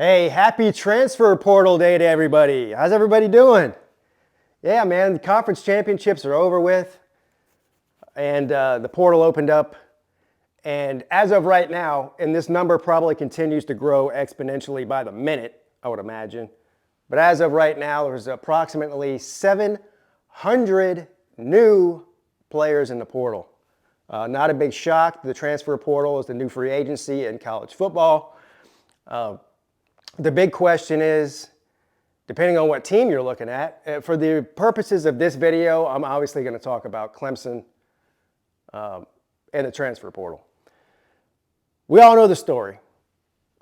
Hey, happy transfer portal day to everybody. How's everybody doing? Yeah, man, the conference championships are over with, and the portal opened up. And as of right now, and this number probably continues to grow exponentially by the minute, I would imagine. But as of right now, there's approximately 700 new players in the portal. Not a big shock. The transfer portal is the new free agency in college football. The big question is, depending on what team you're looking at, for the purposes of this video, I'm obviously going to talk about Clemson and the transfer portal. We all know the story.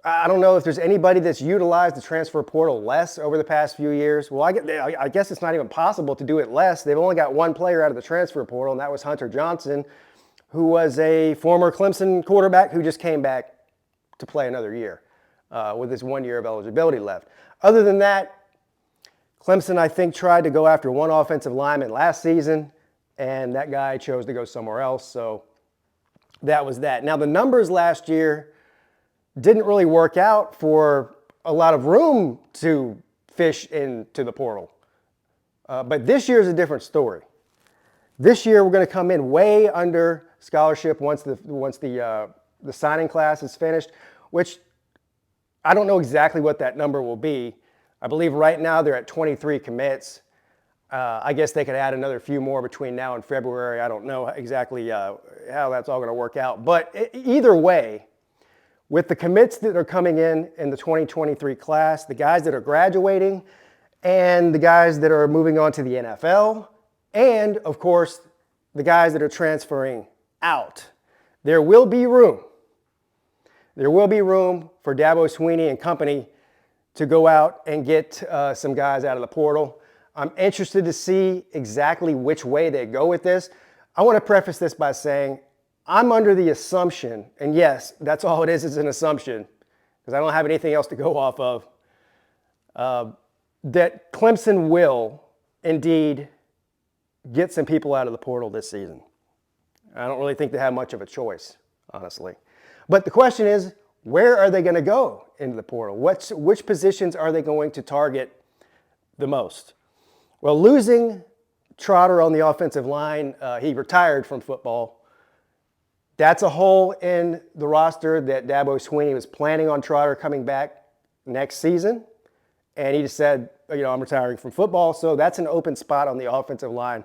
I don't know if there's anybody that's utilized the transfer portal less over the past few years. Well, I guess it's not even possible to do it less. They've only got one player out of the transfer portal, and that was Hunter Johnson, who was a former Clemson quarterback who just came back to play another year. With his 1 year of eligibility left. Other than that, Clemson, I think, tried to go after one offensive lineman last season, and that guy chose to go somewhere else, so that was that. Now, the numbers last year didn't really work out for a lot of room to fish into the portal. But this year is a different story. This year, we're going to come in way under scholarship once the signing class is finished, which I don't know exactly what that number will be. I believe right now they're at 23 commits. I guess they could add another few more between now and February. I don't know exactly how that's all going to work out. But either way, with the commits that are coming in the 2023 class, the guys that are graduating, and the guys that are moving on to the NFL, and of course, the guys that are transferring out, there will be room. There will be room for Dabo Swinney and company to go out and get some guys out of the portal. I'm interested to see exactly which way they go with this. I want to preface this by saying I'm under the assumption, and yes, that's all it is an assumption, because I don't have anything else to go off of, that Clemson will indeed get some people out of the portal this season. I don't really think they have much of a choice, honestly. But the question is, where are they going to go into the portal? Which positions are they going to target the most? Well, losing Trotter on the offensive line, he retired from football. That's a hole in the roster that Dabo Swinney was planning on Trotter coming back next season. And he just said, I'm retiring from football. So that's an open spot on the offensive line.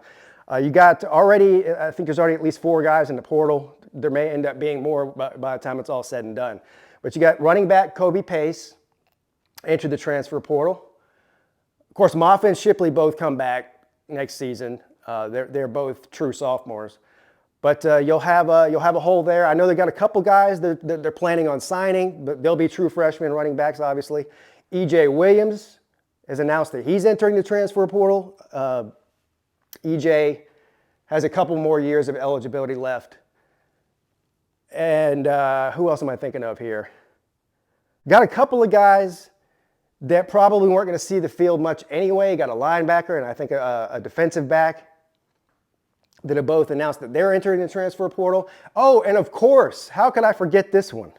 You got already, I think there's already at least 4 guys in the portal. There may end up being more by the time it's all said and done. But you got running back Kobe Pace entered the transfer portal. Of course, Moffa and Shipley both come back next season. They're both true sophomores. But you'll have a hole there. I know they got a couple guys that they're planning on signing, but they'll be true freshmen running backs, obviously. E.J. Williams has announced that he's entering the transfer portal. E.J. has a couple more years of eligibility left. And who else am I thinking of here? Got a couple of guys that probably weren't going to see the field much anyway. Got a linebacker and I think a defensive back that have both announced that they're entering the transfer portal. Oh, and of course, how could I forget this one?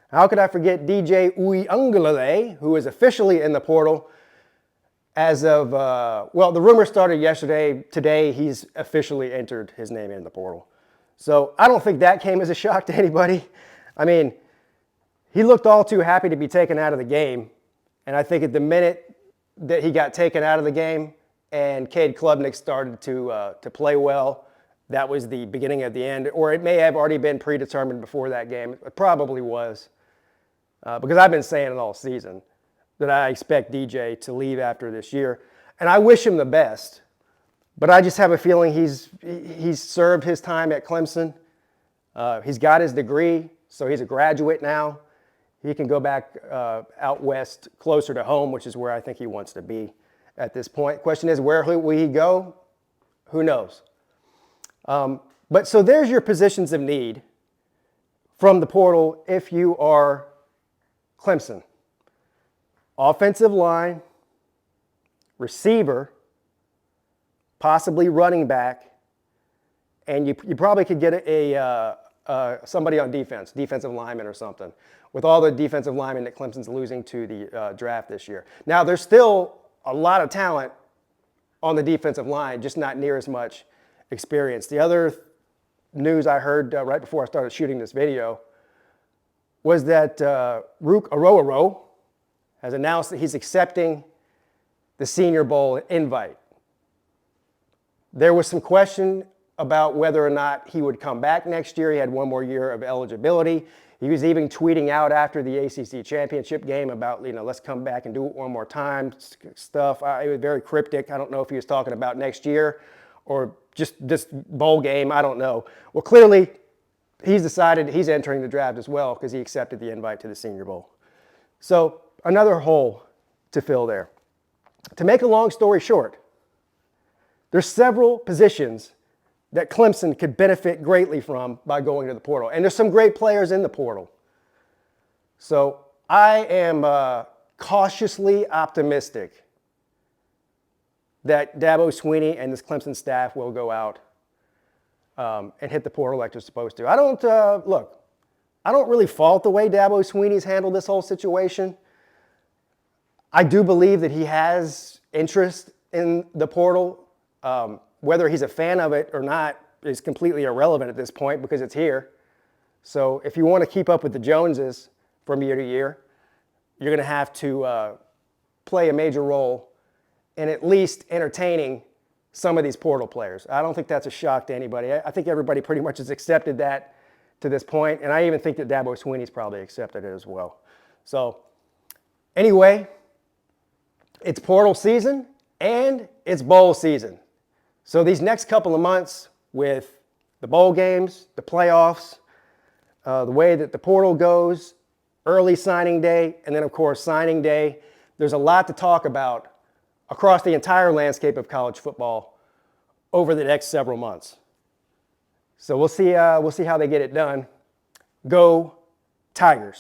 How could I forget DJ Uiagalelei, who is officially in the portal as of, the rumor started yesterday. Today, he's officially entered his name in the portal. So I don't think that came as a shock to anybody. I mean, he looked all too happy to be taken out of the game. And I think at the minute that he got taken out of the game and Cade Klubnik started to play well, that was the beginning of the end. Or it may have already been predetermined before that game. It probably was. Because I've been saying it all season that I expect DJ to leave after this year. And I wish him the best. But I just have a feeling he's served his time at Clemson. He's got his degree, so he's a graduate now. He can go back out west closer to home, which is where I think he wants to be at this point. Question is, where will he go? Who knows? But so there's your positions of need from the portal if you are Clemson. Offensive line, receiver, possibly running back, and you probably could get somebody on defense, defensive lineman or something. with all the defensive linemen that Clemson's losing to the draft this year. Now, there's still a lot of talent on the defensive line, just not near as much experience. The other news I heard right before I started shooting this video was that Rook Arroaro has announced that he's accepting the Senior Bowl invite. There was some question about whether or not he would come back next year. He had one more year of eligibility. He was even tweeting out after the ACC championship game about, let's come back and do it one more time stuff. It was very cryptic. I don't know if he was talking about next year or just this bowl game. I don't know. Well, clearly, he's decided he's entering the draft as well because he accepted the invite to the Senior Bowl. So another hole to fill there. To make a long story short, there's several positions that Clemson could benefit greatly from by going to the portal. And there's some great players in the portal. So I am cautiously optimistic that Dabo Swinney and this Clemson staff will go out and hit the portal like they're supposed to. I don't really fault the way Dabo Swinney's handled this whole situation. I do believe that he has interest in the portal. Whether he's a fan of it or not is completely irrelevant at this point because it's here. So if you want to keep up with the Joneses from year to year, you're going to have to play a major role in at least entertaining some of these portal players. I don't think that's a shock to anybody. I think everybody pretty much has accepted that to this point, and I even think that Dabo Swinney's probably accepted it as well. So anyway, it's portal season and it's bowl season. So these next couple of months with the bowl games, the playoffs, the way that the portal goes, early signing day, and then of course signing day, there's a lot to talk about across the entire landscape of college football over the next several months. So we'll see how they get it done. Go Tigers.